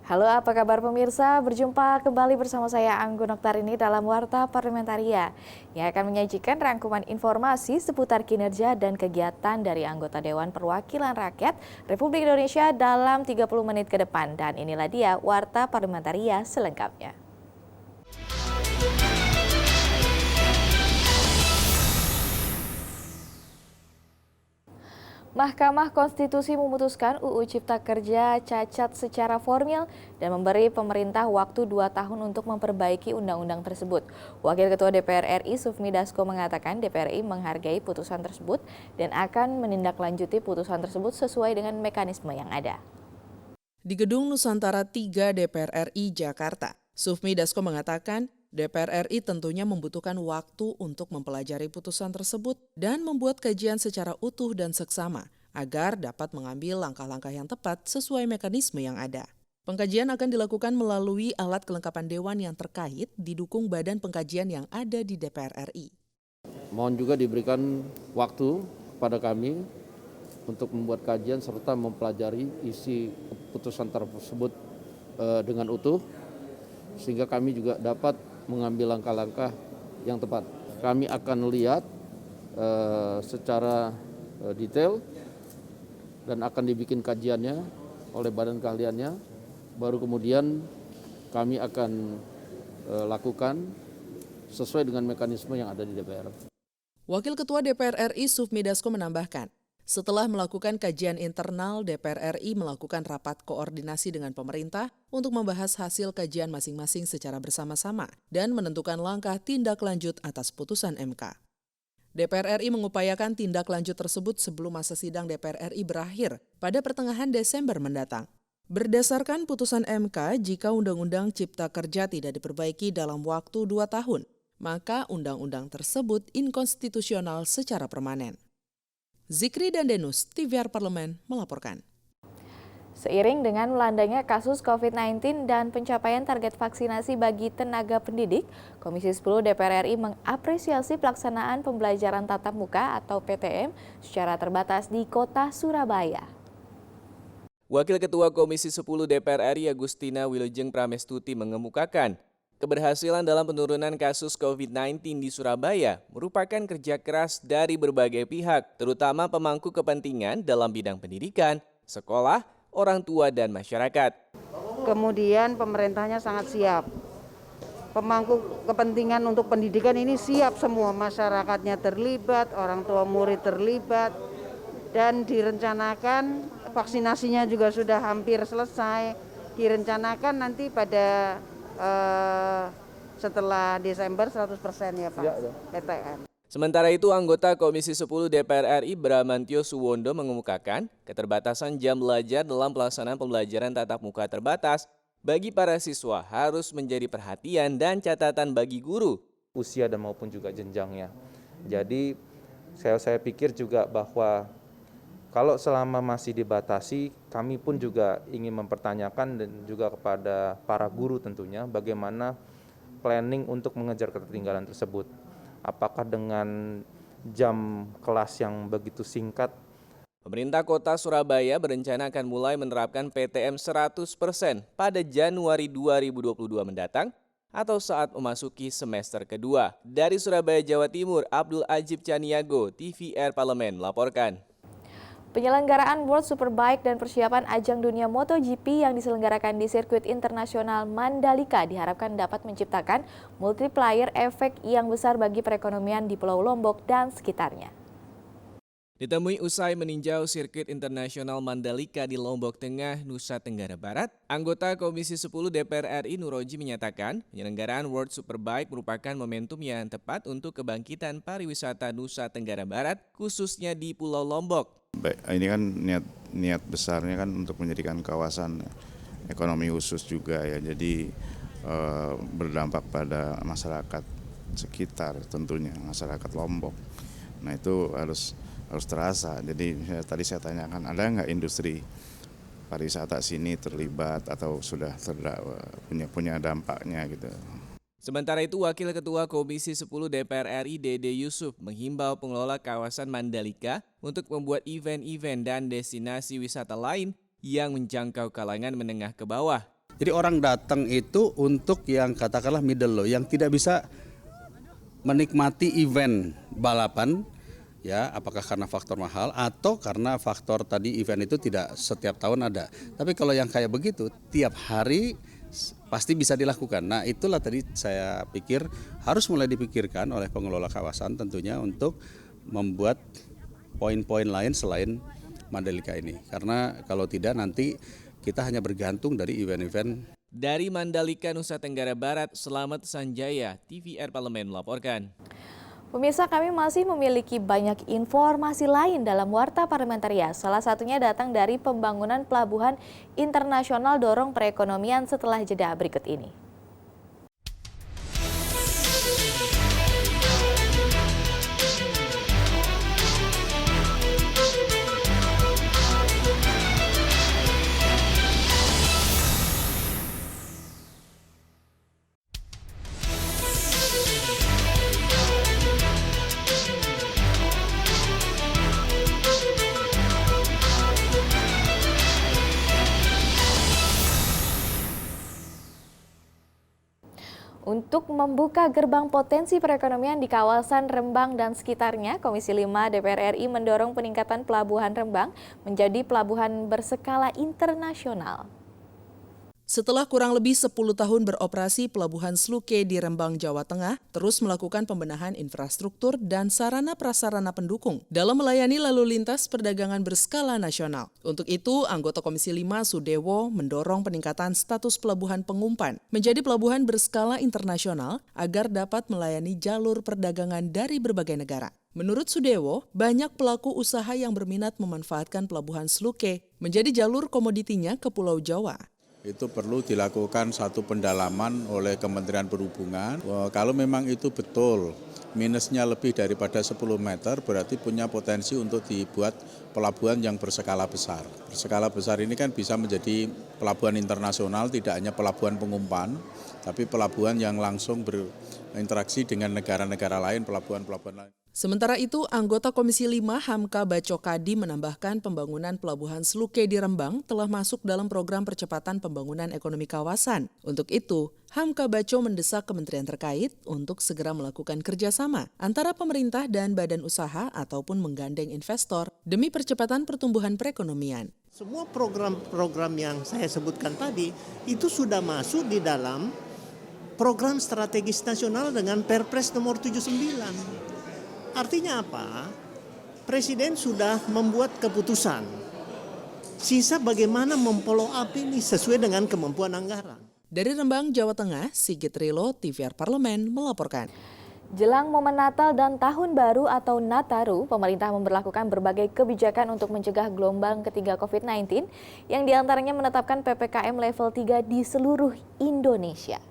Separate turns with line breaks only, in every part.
Halo, apa kabar pemirsa? Berjumpa kembali bersama saya Anggun Oktarini dalam Warta Parlamentaria yang akan menyajikan rangkuman informasi seputar kinerja dan kegiatan dari anggota Dewan Perwakilan Rakyat Republik Indonesia dalam 30 menit ke depan. Dan inilah dia Warta Parlamentaria selengkapnya. Mahkamah Konstitusi memutuskan UU Cipta Kerja cacat secara formil dan memberi pemerintah waktu 2 tahun untuk memperbaiki undang-undang tersebut. Wakil Ketua DPR RI Sufmi Dasko mengatakan DPR RI menghargai putusan tersebut dan akan menindaklanjuti putusan tersebut sesuai dengan mekanisme yang ada.
Di Gedung Nusantara 3 DPR RI Jakarta, Sufmi Dasko mengatakan DPR RI tentunya membutuhkan waktu untuk mempelajari putusan tersebut dan membuat kajian secara utuh dan seksama agar dapat mengambil langkah-langkah yang tepat sesuai mekanisme yang ada. Pengkajian akan dilakukan melalui alat kelengkapan dewan yang terkait didukung badan pengkajian yang ada di DPR RI.
Mohon juga diberikan waktu kepada kami untuk membuat kajian serta mempelajari isi putusan tersebut dengan utuh sehingga kami juga dapat mengambil langkah-langkah yang tepat. Kami akan lihat secara detail dan akan dibikin kajiannya oleh badan keahliannya. Baru kemudian kami akan lakukan sesuai dengan mekanisme yang ada di DPR.
Wakil Ketua DPR RI Sufmi Dasko menambahkan, setelah melakukan kajian internal, DPR RI melakukan rapat koordinasi dengan pemerintah untuk membahas hasil kajian masing-masing secara bersama-sama dan menentukan langkah tindak lanjut atas putusan MK. DPR RI mengupayakan tindak lanjut tersebut sebelum masa sidang DPR RI berakhir pada pertengahan Desember mendatang. Berdasarkan putusan MK, jika Undang-Undang Cipta Kerja tidak diperbaiki dalam waktu 2 tahun, maka undang-undang tersebut inkonstitusional secara permanen. Zikri dan Denus, TVR Parlemen, melaporkan.
Seiring dengan melandainya kasus COVID-19 dan pencapaian target vaksinasi bagi tenaga pendidik, Komisi 10 DPR RI mengapresiasi pelaksanaan pembelajaran tatap muka atau PTM secara terbatas di Kota Surabaya.
Wakil Ketua Komisi 10 DPR RI Agustina Wilujeng Pramestuti mengemukakan, keberhasilan dalam penurunan kasus COVID-19 di Surabaya merupakan kerja keras dari berbagai pihak, terutama pemangku kepentingan dalam bidang pendidikan, sekolah, orang tua, dan masyarakat.
Kemudian pemerintahnya sangat siap. Pemangku kepentingan untuk pendidikan ini siap semua, masyarakatnya terlibat, orang tua murid terlibat, dan direncanakan vaksinasinya juga sudah hampir selesai. Direncanakan nanti pada setelah Desember 100% ya Pak, PTM.
Sementara itu, anggota Komisi 10 DPR RI Bramantyo Suwondo mengemukakan keterbatasan jam belajar dalam pelaksanaan pembelajaran tatap muka terbatas bagi para siswa harus menjadi perhatian dan catatan bagi guru.
Usia dan maupun juga jenjangnya. Jadi saya pikir juga bahwa kalau selama masih dibatasi, kami pun juga ingin mempertanyakan dan juga kepada para guru tentunya bagaimana planning untuk mengejar ketertinggalan tersebut. Apakah dengan jam kelas yang begitu singkat?
Pemerintah Kota Surabaya berencana akan mulai menerapkan PTM 100% pada Januari 2022 mendatang atau saat memasuki semester kedua. Dari Surabaya, Jawa Timur, Abdul Ajib Caniago, TVR Parlemen melaporkan.
Penyelenggaraan World Superbike dan persiapan ajang dunia MotoGP yang diselenggarakan di sirkuit internasional Mandalika diharapkan dapat menciptakan multiplier efek yang besar bagi perekonomian di Pulau Lombok dan sekitarnya.
Ditemui usai meninjau sirkuit internasional Mandalika di Lombok Tengah, Nusa Tenggara Barat, anggota Komisi 10 DPR RI Nuroji menyatakan penyelenggaraan World Superbike merupakan momentum yang tepat untuk kebangkitan pariwisata Nusa Tenggara Barat, khususnya di Pulau Lombok.
Baik, ini kan niat besarnya kan untuk menjadikan kawasan ekonomi khusus juga ya, jadi berdampak pada masyarakat sekitar tentunya, masyarakat Lombok. Nah itu harus terasa. Jadi tadi saya tanyakan ada nggak industri pariwisata sini terlibat atau sudah punya dampaknya gitu.
Sementara itu, Wakil Ketua Komisi 10 DPR RI Dede Yusuf menghimbau pengelola kawasan Mandalika untuk membuat event-event dan destinasi wisata lain yang menjangkau kalangan menengah ke bawah.
Jadi orang datang itu untuk yang katakanlah middle low, yang tidak bisa menikmati event balapan, ya apakah karena faktor mahal atau karena faktor tadi event itu tidak setiap tahun ada. Tapi kalau yang kayak begitu tiap hari pasti bisa dilakukan. Nah itulah tadi saya pikir harus mulai dipikirkan oleh pengelola kawasan tentunya untuk membuat poin-poin lain selain Mandalika ini. Karena kalau tidak nanti kita hanya bergantung dari event-event.
Dari Mandalika, Nusa Tenggara Barat, Selamat Sanjaya, TVR Parlemen melaporkan.
Pemirsa, kami masih memiliki banyak informasi lain dalam Warta Parlementaria. Salah satunya datang dari pembangunan pelabuhan internasional dorong perekonomian setelah jeda berikut ini. Untuk membuka gerbang potensi perekonomian di kawasan Rembang dan sekitarnya, Komisi 5 DPR RI mendorong peningkatan pelabuhan Rembang menjadi pelabuhan berskala internasional.
Setelah kurang lebih 10 tahun beroperasi, Pelabuhan Sluke di Rembang, Jawa Tengah terus melakukan pembenahan infrastruktur dan sarana-prasarana pendukung dalam melayani lalu lintas perdagangan berskala nasional. Untuk itu, anggota Komisi 5 Sudewo mendorong peningkatan status pelabuhan Pengumpan menjadi pelabuhan berskala internasional agar dapat melayani jalur perdagangan dari berbagai negara. Menurut Sudewo, banyak pelaku usaha yang berminat memanfaatkan Pelabuhan Sluke menjadi jalur komoditinya ke Pulau Jawa.
Itu perlu dilakukan satu pendalaman oleh Kementerian Perhubungan. Kalau memang itu betul, minusnya lebih daripada 10 meter, berarti punya potensi untuk dibuat pelabuhan yang berskala besar. Berskala besar ini kan bisa menjadi pelabuhan internasional, tidak hanya pelabuhan pengumpan, tapi pelabuhan yang langsung berinteraksi dengan negara-negara lain, pelabuhan-pelabuhan lain.
Sementara itu, anggota Komisi 5 Hamka Bacokadi menambahkan pembangunan Pelabuhan Sluke di Rembang telah masuk dalam program percepatan pembangunan ekonomi kawasan. Untuk itu, Hamka Baco mendesak kementerian terkait untuk segera melakukan kerjasama antara pemerintah dan badan usaha ataupun menggandeng investor demi percepatan pertumbuhan perekonomian.
Semua program-program yang saya sebutkan tadi itu sudah masuk di dalam program strategis nasional dengan Perpres nomor 79. Artinya apa? Presiden sudah membuat keputusan. Sisa bagaimana memfollow up ini sesuai dengan kemampuan anggaran.
Dari Rembang, Jawa Tengah, Sigit Rilo, TVR Parlemen melaporkan.
Jelang momen Natal dan Tahun Baru atau Nataru, pemerintah memberlakukan berbagai kebijakan untuk mencegah gelombang ketiga COVID-19 yang diantaranya menetapkan PPKM level 3 di seluruh Indonesia.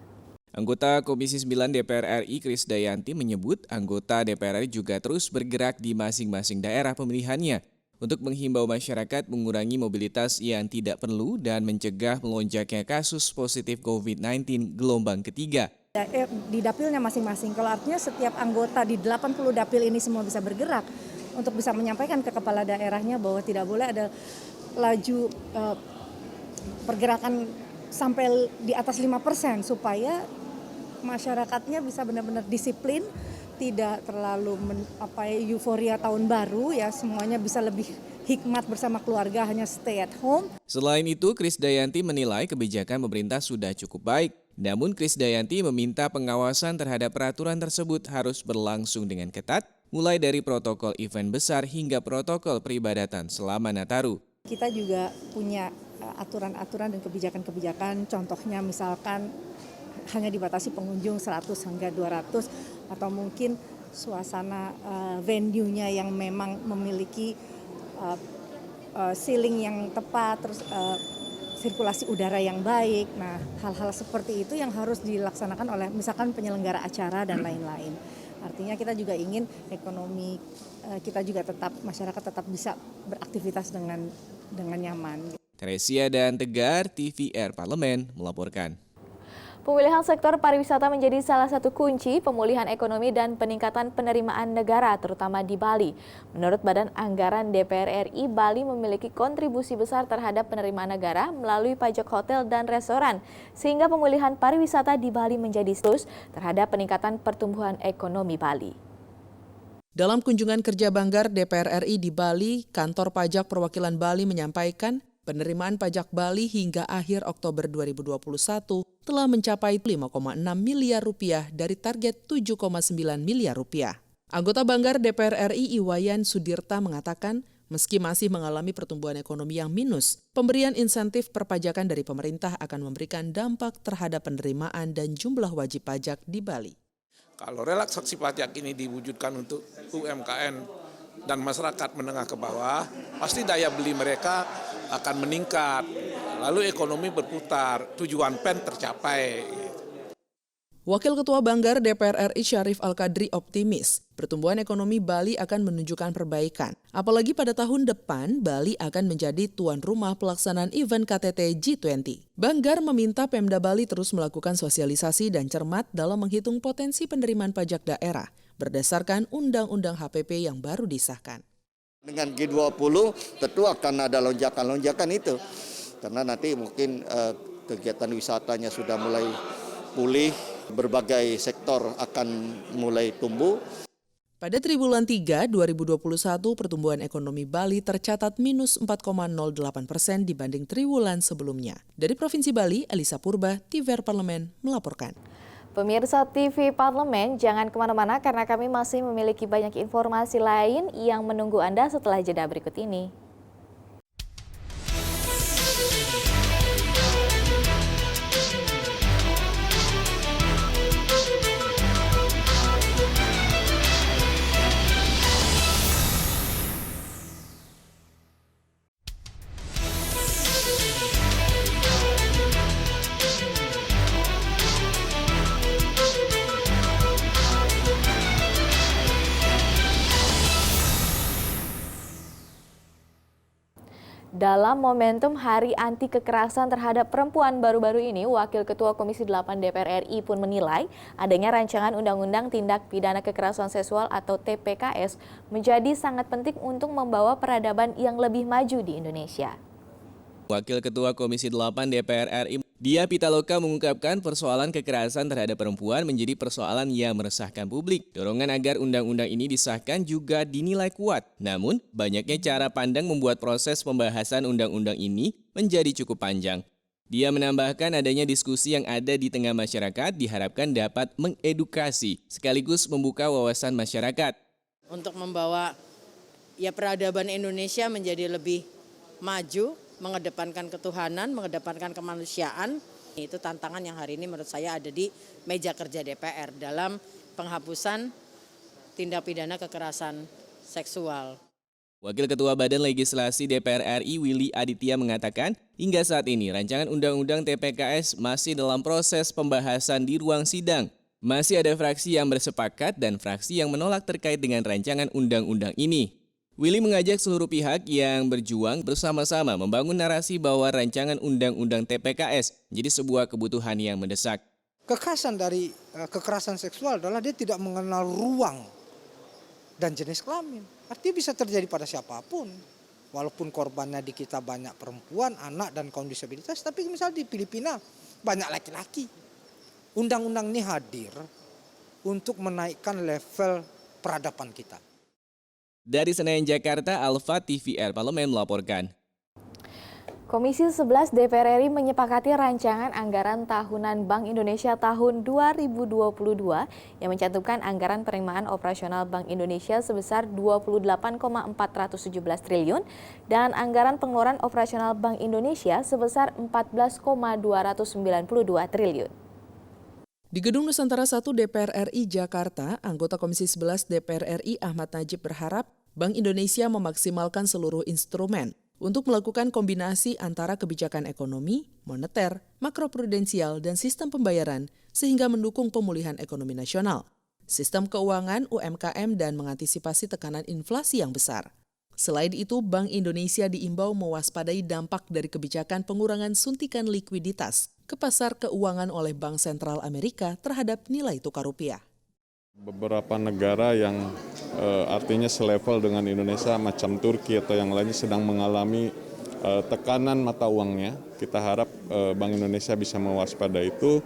Anggota Komisi 9 DPR RI Krisdayanti menyebut anggota DPR RI juga terus bergerak di masing-masing daerah pemilihannya untuk menghimbau masyarakat mengurangi mobilitas yang tidak perlu dan mencegah melonjaknya kasus positif COVID-19 gelombang ketiga.
Di dapilnya masing-masing, kalau artinya setiap anggota di 80 dapil ini semua bisa bergerak untuk bisa menyampaikan ke kepala daerahnya bahwa tidak boleh ada laju pergerakan sampai di atas 5% supaya masyarakatnya bisa benar-benar disiplin, tidak terlalu euforia tahun baru ya, semuanya bisa lebih hikmat bersama keluarga, hanya stay at home.
Selain itu, Krisdayanti menilai kebijakan pemerintah sudah cukup baik. Namun Krisdayanti meminta pengawasan terhadap peraturan tersebut harus berlangsung dengan ketat, mulai dari protokol event besar hingga protokol peribadatan selama Nataru.
Kita juga punya aturan-aturan dan kebijakan-kebijakan, contohnya misalkan hanya dibatasi pengunjung 100 hingga 200 atau mungkin suasana venue-nya yang memang memiliki ceiling yang tepat, terus sirkulasi udara yang baik. Nah, hal-hal seperti itu yang harus dilaksanakan oleh misalkan penyelenggara acara dan lain-lain. Artinya kita juga ingin ekonomi kita juga tetap, masyarakat tetap bisa beraktivitas dengan nyaman.
Teresia dan Tegar, TVR Parlemen melaporkan.
Pemulihan sektor pariwisata menjadi salah satu kunci pemulihan ekonomi dan peningkatan penerimaan negara, terutama di Bali. Menurut Badan Anggaran DPR RI, Bali memiliki kontribusi besar terhadap penerimaan negara melalui pajak hotel dan restoran, sehingga pemulihan pariwisata di Bali menjadi plus terhadap peningkatan pertumbuhan ekonomi Bali.
Dalam kunjungan kerja Banggar DPR RI di Bali, Kantor Pajak Perwakilan Bali menyampaikan penerimaan pajak Bali hingga akhir Oktober 2021 telah mencapai 5,6 miliar rupiah dari target 7,9 miliar rupiah. Anggota Banggar DPR RI Iwayan Sudirta mengatakan, meski masih mengalami pertumbuhan ekonomi yang minus, pemberian insentif perpajakan dari pemerintah akan memberikan dampak terhadap penerimaan dan jumlah wajib pajak di Bali.
Kalau relaksasi pajak ini diwujudkan untuk UMKM dan masyarakat menengah ke bawah, pasti daya beli mereka akan meningkat, lalu ekonomi berputar, tujuan PEN tercapai.
Wakil Ketua Banggar DPR RI Syarif Al-Qadri optimis, pertumbuhan ekonomi Bali akan menunjukkan perbaikan. Apalagi pada tahun depan, Bali akan menjadi tuan rumah pelaksanaan event KTT G20. Banggar meminta Pemda Bali terus melakukan sosialisasi dan cermat dalam menghitung potensi penerimaan pajak daerah berdasarkan Undang-Undang HPP yang baru disahkan.
Dengan G20 tentu akan ada lonjakan-lonjakan itu, karena nanti mungkin kegiatan wisatanya sudah mulai pulih, berbagai sektor akan mulai tumbuh.
Pada triwulan 3 2021, pertumbuhan ekonomi Bali tercatat minus 4,08% dibanding triwulan sebelumnya. Dari Provinsi Bali, Elisa Purba, TVR Parlemen melaporkan.
Pemirsa TV Parlemen, jangan kemana-mana karena kami masih memiliki banyak informasi lain yang menunggu Anda setelah jeda berikut ini. Dalam momentum Hari Anti Kekerasan Terhadap Perempuan baru-baru ini, Wakil Ketua Komisi 8 DPR RI pun menilai adanya rancangan Undang-Undang Tindak Pidana Kekerasan Seksual atau TPKS menjadi sangat penting untuk membawa peradaban yang lebih maju di Indonesia.
Wakil Ketua Komisi 8 DPR RI Dia Pitaloka mengungkapkan persoalan kekerasan terhadap perempuan menjadi persoalan yang meresahkan publik. Dorongan agar undang-undang ini disahkan juga dinilai kuat. Namun, banyaknya cara pandang membuat proses pembahasan undang-undang ini menjadi cukup panjang. Dia menambahkan adanya diskusi yang ada di tengah masyarakat diharapkan dapat mengedukasi sekaligus membuka wawasan masyarakat.
Untuk membawa peradaban Indonesia menjadi lebih maju, mengedepankan ketuhanan, mengedepankan kemanusiaan. Itu tantangan yang hari ini menurut saya ada di meja kerja DPR dalam penghapusan tindak pidana kekerasan seksual.
Wakil Ketua Badan Legislasi DPR RI Willy Aditya mengatakan, hingga saat ini rancangan Undang-Undang TPKS masih dalam proses pembahasan di ruang sidang. Masih ada fraksi yang bersepakat dan fraksi yang menolak terkait dengan rancangan undang-undang ini. Willy mengajak seluruh pihak yang berjuang bersama-sama membangun narasi bahwa rancangan Undang-Undang TPKS menjadi sebuah kebutuhan yang mendesak.
Kekerasan dari kekerasan seksual adalah dia tidak mengenal ruang dan jenis kelamin. Artinya bisa terjadi pada siapapun. Walaupun korbannya di kita banyak perempuan, anak, dan kaum disabilitas, tapi misalnya di Filipina banyak laki-laki. Undang-undang ini hadir untuk menaikkan level peradaban kita.
Dari Senayan, Jakarta, Alfa TVR Parlemen melaporkan.
Komisi 11 DPR RI menyepakati rancangan anggaran tahunan Bank Indonesia tahun 2022 yang mencantumkan anggaran penerimaan operasional Bank Indonesia sebesar 28,417 triliun dan anggaran pengeluaran operasional Bank Indonesia sebesar 14,292 triliun.
Di Gedung Nusantara 1 DPR RI Jakarta, anggota Komisi 11 DPR RI Ahmad Najib berharap Bank Indonesia memaksimalkan seluruh instrumen untuk melakukan kombinasi antara kebijakan ekonomi, moneter, makroprudensial, dan sistem pembayaran sehingga mendukung pemulihan ekonomi nasional, sistem keuangan UMKM, dan mengantisipasi tekanan inflasi yang besar. Selain itu, Bank Indonesia diimbau mewaspadai dampak dari kebijakan pengurangan suntikan likuiditas ke pasar keuangan oleh Bank Sentral Amerika terhadap nilai tukar rupiah.
Beberapa negara yang artinya selevel dengan Indonesia macam Turki atau yang lainnya sedang mengalami tekanan mata uangnya. Kita harap Bank Indonesia bisa mewaspadai itu,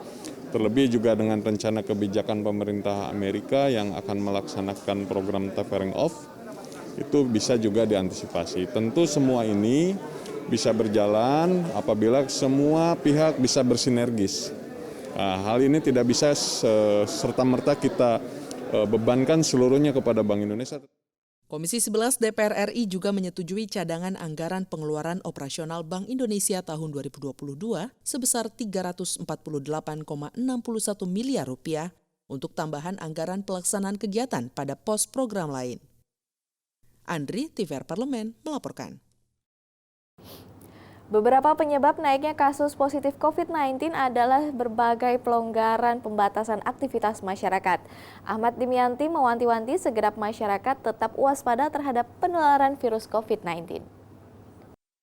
terlebih juga dengan rencana kebijakan pemerintah Amerika yang akan melaksanakan program tapering off, itu bisa juga diantisipasi. Tentu semua ini bisa berjalan apabila semua pihak bisa bersinergis. Nah, hal ini tidak bisa serta-merta kita bebankan seluruhnya kepada Bank Indonesia.
Komisi 11 DPR RI juga menyetujui cadangan anggaran pengeluaran operasional Bank Indonesia tahun 2022 sebesar 348,61 miliar rupiah untuk tambahan anggaran pelaksanaan kegiatan pada pos program lain. Andri, TVR Parlemen, melaporkan.
Beberapa penyebab naiknya kasus positif COVID-19 adalah berbagai pelonggaran pembatasan aktivitas masyarakat. Ahmad Dimyanti mewanti-wanti segenap masyarakat tetap waspada terhadap penularan virus COVID-19.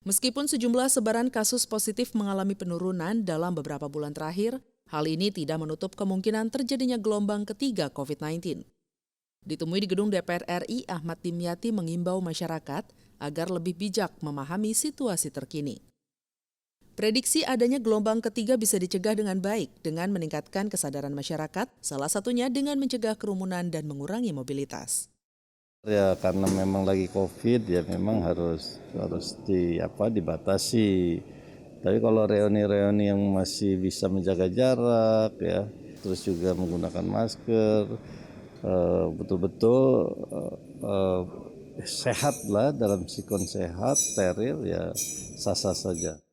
Meskipun sejumlah sebaran kasus positif mengalami penurunan dalam beberapa bulan terakhir, hal ini tidak menutup kemungkinan terjadinya gelombang ketiga COVID-19. Ditemui di gedung DPR RI, Ahmad Dimyanti mengimbau masyarakat agar lebih bijak memahami situasi terkini. Prediksi adanya gelombang ketiga bisa dicegah dengan baik dengan meningkatkan kesadaran masyarakat, salah satunya dengan mencegah kerumunan dan mengurangi mobilitas.
Ya karena memang lagi COVID ya memang harus dibatasi. Tapi kalau reuni-reuni yang masih bisa menjaga jarak ya, terus juga menggunakan masker, betul-betul sehat lah dalam sikon sehat, steril ya sah-sah saja.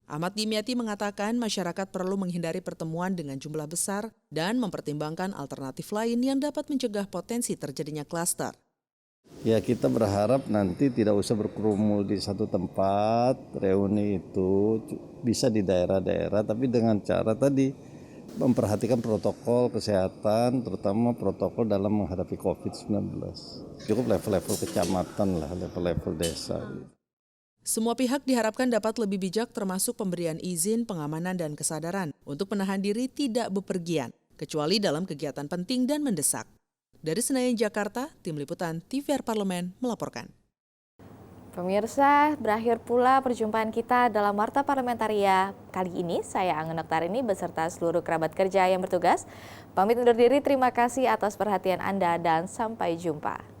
Ahmad Dimyanti mengatakan masyarakat perlu menghindari pertemuan dengan jumlah besar dan mempertimbangkan alternatif lain yang dapat mencegah potensi terjadinya klaster.
Ya kita berharap nanti tidak usah berkerumun di satu tempat, reuni itu bisa di daerah-daerah tapi dengan cara tadi memperhatikan protokol kesehatan, terutama protokol dalam menghadapi COVID-19. Cukup level-level kecamatan lah, level-level desa.
Semua pihak diharapkan dapat lebih bijak termasuk pemberian izin, pengamanan, dan kesadaran untuk menahan diri tidak bepergian, kecuali dalam kegiatan penting dan mendesak. Dari Senayan, Jakarta, Tim Liputan TVR Parlemen melaporkan.
Pemirsa, berakhir pula perjumpaan kita dalam Warta Parlamentaria. Kali ini saya Anggun Oktarini beserta seluruh kerabat kerja yang bertugas. Pamit undur diri, terima kasih atas perhatian Anda dan sampai jumpa.